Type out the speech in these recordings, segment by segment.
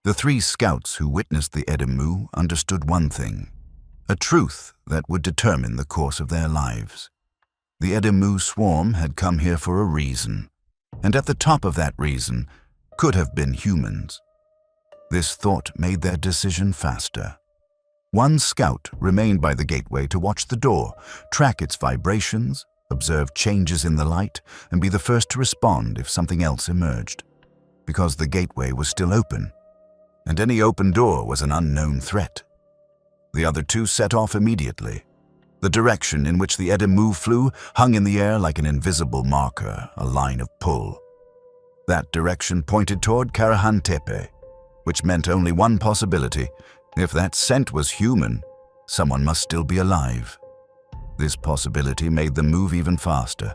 The three scouts who witnessed the Edim-mu understood one thing, a truth that would determine the course of their lives. The Edim-mu swarm had come here for a reason, and at the top of that reason could have been humans. This thought made their decision faster. One scout remained by the gateway to watch the door, track its vibrations, observe changes in the light, and be the first to respond if something else emerged. Because the gateway was still open, and any open door was an unknown threat. The other two set off immediately. The direction in which the Edim-mu flew hung in the air like an invisible marker, a line of pull. That direction pointed toward Karahan Tepe, which meant only one possibility. If that scent was human, someone must still be alive. This possibility made them move even faster.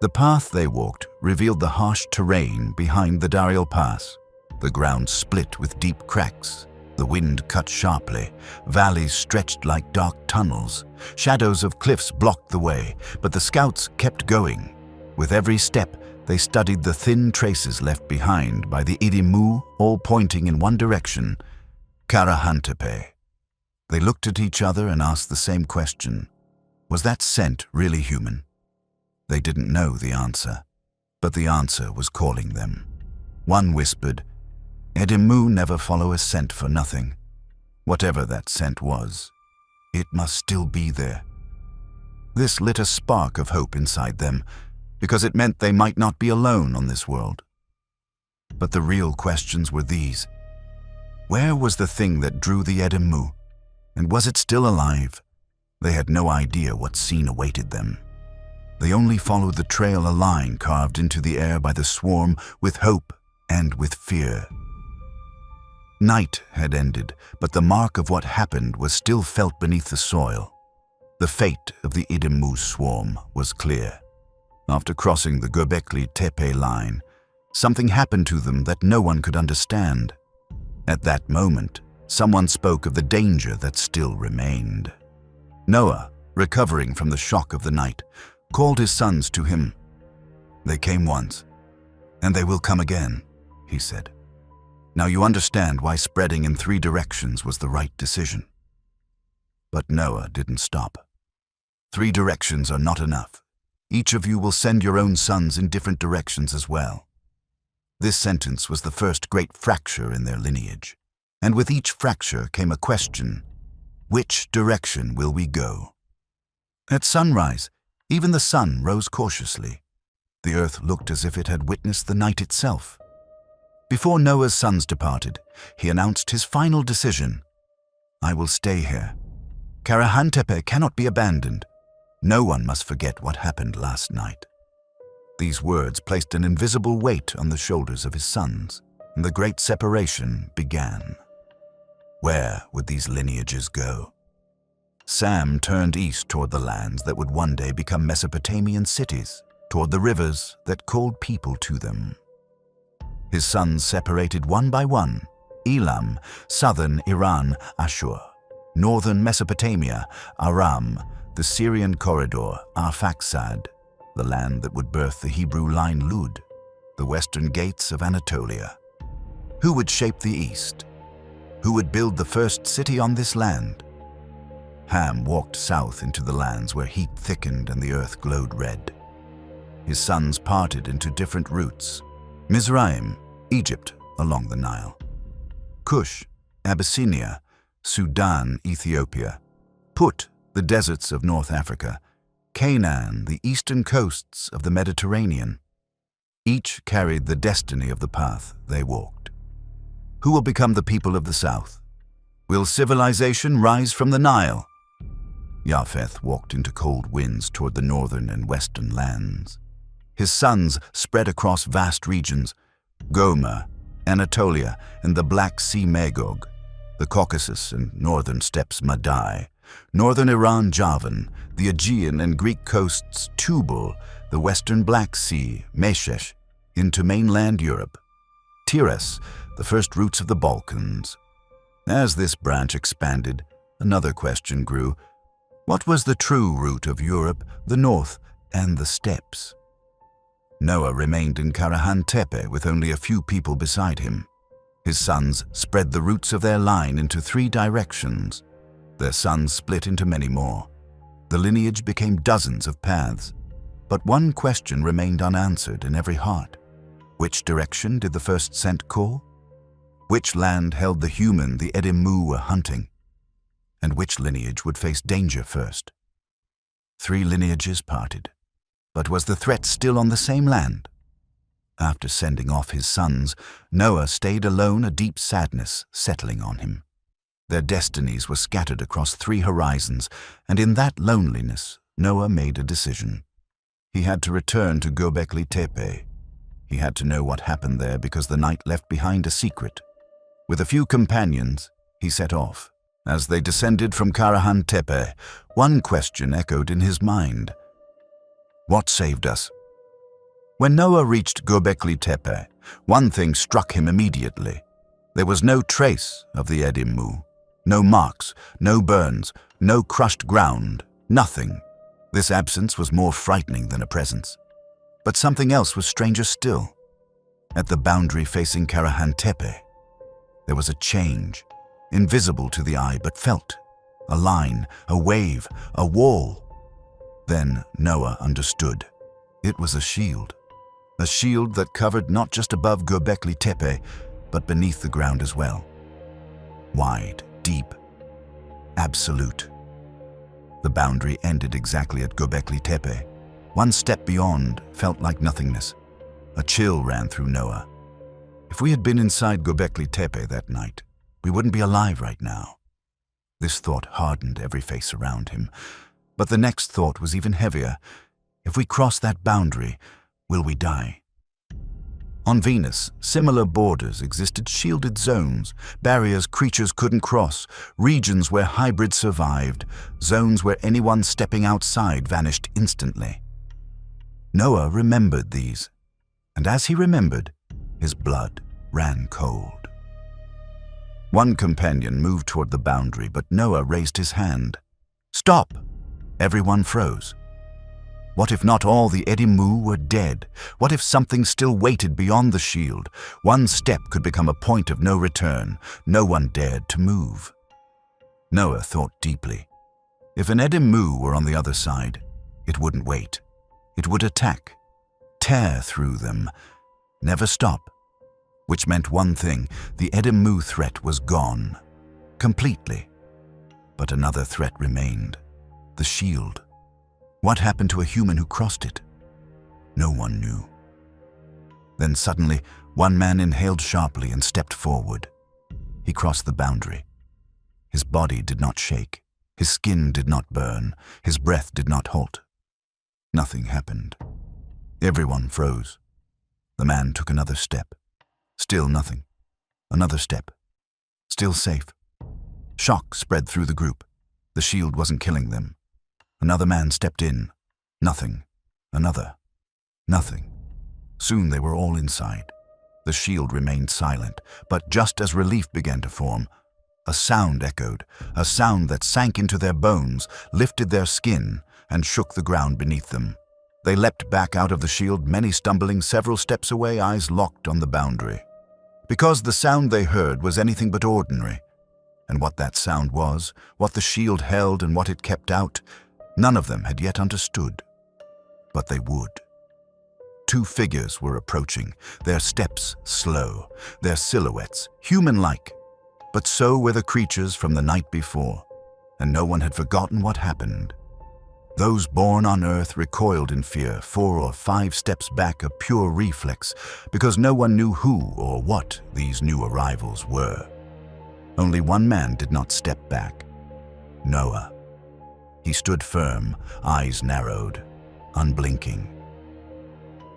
The path they walked revealed the harsh terrain behind the Darial Pass. The ground split with deep cracks. The wind cut sharply. Valleys stretched like dark tunnels. Shadows of cliffs blocked the way, but the scouts kept going. With every step, they studied the thin traces left behind by the Edim-mu, all pointing in one direction, Karahan Tepe. They looked at each other and asked the same question. Was that scent really human? They didn't know the answer, but the answer was calling them. One whispered, Edim-mu never follow a scent for nothing. Whatever that scent was, it must still be there. This lit a spark of hope inside them, because it meant they might not be alone on this world. But the real questions were these. Where was the thing that drew the Edim-mu, and was it still alive? They had no idea what scene awaited them. They only followed the trail, a line carved into the air by the swarm, with hope and with fear. Night had ended, but the mark of what happened was still felt beneath the soil. The fate of the Edim-mu swarm was clear. After crossing the Göbekli Tepe line, something happened to them that no one could understand. At that moment, someone spoke of the danger that still remained. Noah, recovering from the shock of the night, called his sons to him. They came once, and they will come again, he said. Now you understand why spreading in 3 directions was the right decision. But Noah didn't stop. 3 directions are not enough. Each of you will send your own sons in different directions as well. This sentence was the first great fracture in their lineage. And with each fracture came a question, which direction will we go? At sunrise, even the sun rose cautiously. The earth looked as if it had witnessed the night itself. Before Noah's sons departed, he announced his final decision. I will stay here. Karahan Tepe cannot be abandoned. No one must forget what happened last night. These words placed an invisible weight on the shoulders of his sons, and the great separation began. Where would these lineages go? Sam turned east toward the lands that would one day become Mesopotamian cities, toward the rivers that called people to them. His sons separated one by one: Elam, southern Iran, Ashur; northern Mesopotamia, Aram; the Syrian corridor, Arphaxad; the land that would birth the Hebrew line Lud; the western gates of Anatolia. Who would shape the east? Who would build the first city on this land? Ham walked south into the lands where heat thickened and the earth glowed red. His sons parted into different routes: Mizraim, Egypt along the Nile; Cush, Abyssinia; Sudan, Ethiopia; Put, the deserts of North Africa; Canaan, the eastern coasts of the Mediterranean. Each carried the destiny of the path they walked. Who will become the people of the south? Will civilization rise from the Nile? Japheth walked into cold winds toward the northern and western lands. His sons spread across vast regions: Gomer, Anatolia, and the Black Sea Magog; the Caucasus and northern steppes Madai; northern Iran Javan; the Aegean and Greek coasts Tubal; the western Black Sea, Meshesh, into mainland Europe; Tiras, the first routes of the Balkans. As this branch expanded, another question grew. What was the true route of Europe, the north, and the steppes? Noah remained in Karahan Tepe with only a few people beside him. His sons spread the roots of their line into 3 directions. Their sons split into many more. The lineage became dozens of paths. But one question remained unanswered in every heart. Which direction did the first scent call? Which land held the human the Edim-mu were hunting? And which lineage would face danger first? 3 lineages parted. But was the threat still on the same land? After sending off his sons, Noah stayed alone, a deep sadness settling on him. Their destinies were scattered across 3 horizons, and in that loneliness, Noah made a decision. He had to return to Göbekli Tepe. He had to know what happened there because the night left behind a secret. With a few companions, he set off. As they descended from Karahan Tepe, one question echoed in his mind. What saved us? When Noah reached Göbekli Tepe, one thing struck him immediately. There was no trace of the Edim-mu. No marks, no burns, no crushed ground, nothing. This absence was more frightening than a presence. But something else was stranger still. At the boundary facing Karahan Tepe, there was a change, invisible to the eye but felt. A line, a wave, a wall. Then Noah understood. It was a shield that covered not just above Göbekli Tepe, but beneath the ground as well. Wide, deep, absolute. The boundary ended exactly at Göbekli Tepe. One step beyond felt like nothingness. A chill ran through Noah. If we had been inside Göbekli Tepe that night, we wouldn't be alive right now. This thought hardened every face around him. But the next thought was even heavier. If we cross that boundary, will we die? On Venus, similar borders existed, shielded zones, barriers creatures couldn't cross, regions where hybrids survived, zones where anyone stepping outside vanished instantly. Noah remembered these, and as he remembered, his blood ran cold. One companion moved toward the boundary, but Noah raised his hand. Stop! Everyone froze. What if not all the Edim-mu were dead? What if something still waited beyond the shield? One step could become a point of no return. No one dared to move. Noah thought deeply. If an Edim-mu were on the other side, it wouldn't wait. It would attack, tear through them, never stop. Which meant one thing, the Edim-mu threat was gone, completely. But another threat remained, the shield. What happened to a human who crossed it? No one knew. Then suddenly, one man inhaled sharply and stepped forward. He crossed the boundary. His body did not shake. His skin did not burn. His breath did not halt. Nothing happened. Everyone froze. The man took another step. Still nothing. Another step. Still safe. Shock spread through the group. The shield wasn't killing them. Another man stepped in. Nothing. Another. Nothing. Soon they were all inside. The shield remained silent, but just as relief began to form, a sound echoed, a sound that sank into their bones, lifted their skin, and shook the ground beneath them. They leapt back out of the shield, many stumbling several steps away, eyes locked on the boundary. Because the sound they heard was anything but ordinary. And what that sound was, what the shield held and what it kept out, none of them had yet understood. But they would. 2 figures were approaching, their steps slow, their silhouettes human-like. But so were the creatures from the night before, and no one had forgotten what happened. Those born on Earth recoiled in fear, 4 or 5 steps back, a pure reflex, because no one knew who or what these new arrivals were. Only one man did not step back. Noah. He stood firm, eyes narrowed, unblinking.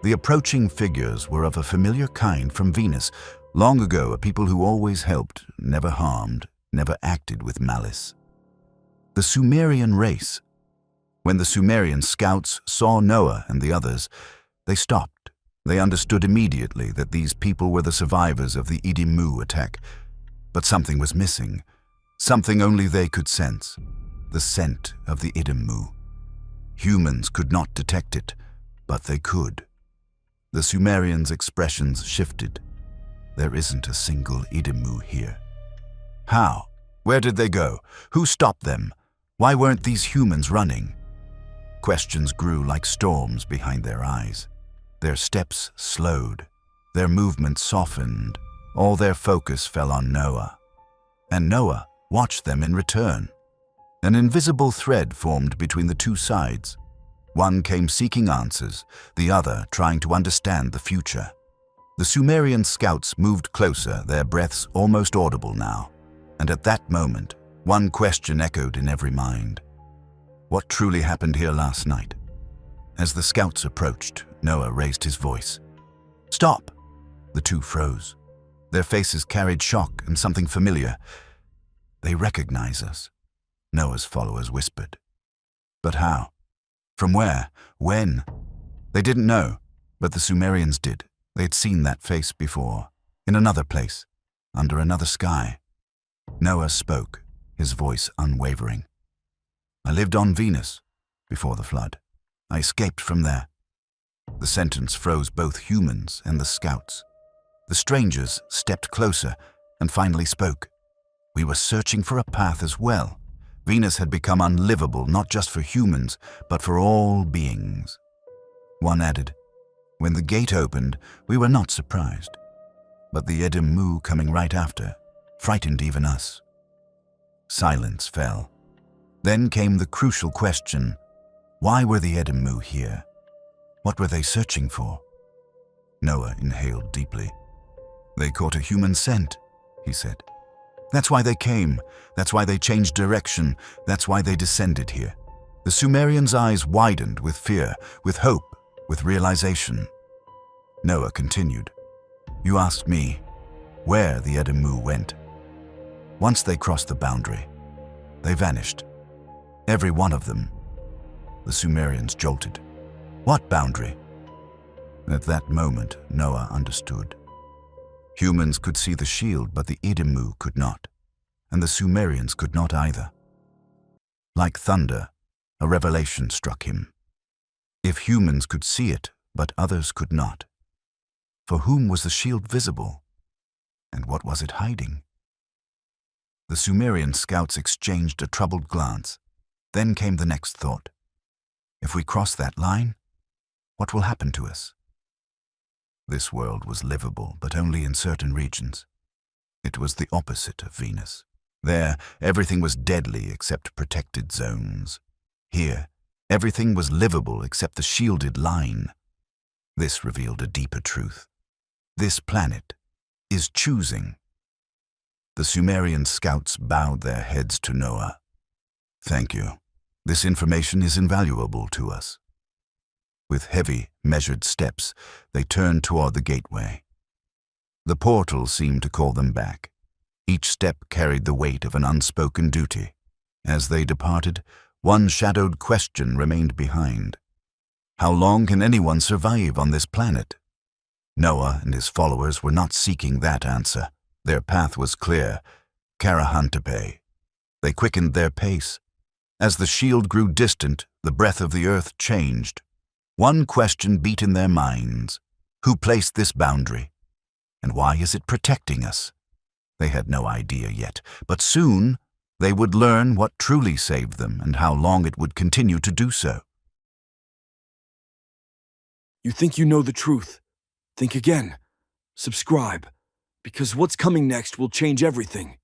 The approaching figures were of a familiar kind from Venus. Long ago, a people who always helped, never harmed, never acted with malice. The Sumerian race. When the Sumerian scouts saw Noah and the others, they stopped. They understood immediately that these people were the survivors of the Edim-mu attack. But something was missing, something only they could sense. The scent of the Edim-mu. Humans could not detect it, but they could. The Sumerians' expressions shifted. There isn't a single Edim-mu here. How? Where did they go? Who stopped them? Why weren't these humans running? Questions grew like storms behind their eyes. Their steps slowed. Their movements softened. All their focus fell on Noah. And Noah watched them in return. An invisible thread formed between the two sides. One came seeking answers, the other trying to understand the future. The Sumerian scouts moved closer, their breaths almost audible now. And at that moment, one question echoed in every mind. What truly happened here last night? As the scouts approached, Noah raised his voice. "Stop!" The two froze. Their faces carried shock and something familiar. "They recognize us," Noah's followers whispered. But how? From where? When? They didn't know, but the Sumerians did. They'd seen that face before, in another place, under another sky. Noah spoke, his voice unwavering. "I lived on Venus before the flood. I escaped from there." The sentence froze both humans and the scouts. The strangers stepped closer and finally spoke. "We were searching for a path as well. Venus had become unlivable not just for humans, but for all beings." One added, "When the gate opened, we were not surprised. But the Edim-mu coming right after frightened even us." Silence fell. Then came the crucial question, why were the Edim-mu here? What were they searching for? Noah inhaled deeply. "They caught a human scent," he said. "That's why they came. That's why they changed direction. That's why they descended here." The Sumerians' eyes widened with fear, with hope, with realization. Noah continued, "You asked me where the Edim-mu went. Once they crossed the boundary, they vanished. Every one of them." The Sumerians jolted. "What boundary?" At that moment, Noah understood. Humans could see the shield, but the Edim-mu could not, and the Sumerians could not either. Like thunder, a revelation struck him. If humans could see it, but others could not, for whom was the shield visible? And what was it hiding? The Sumerian scouts exchanged a troubled glance. Then came the next thought. If we cross that line, what will happen to us? This world was livable, but only in certain regions. It was the opposite of Venus. There, everything was deadly except protected zones. Here, everything was livable except the shielded line. This revealed a deeper truth. This planet is choosing. The Sumerian scouts bowed their heads to Noah. "Thank you. This information is invaluable to us." With heavy, measured steps, they turned toward the gateway. The portal seemed to call them back. Each step carried the weight of an unspoken duty. As they departed, one shadowed question remained behind. How long can anyone survive on this planet? Noah and his followers were not seeking that answer. Their path was clear, Karahan Tepe. They quickened their pace. As the shield grew distant, the breath of the earth changed. One question beat in their minds. Who placed this boundary? And why is it protecting us? They had no idea yet, but soon they would learn what truly saved them and how long it would continue to do so. You think you know the truth? Think again. Subscribe, because what's coming next will change everything.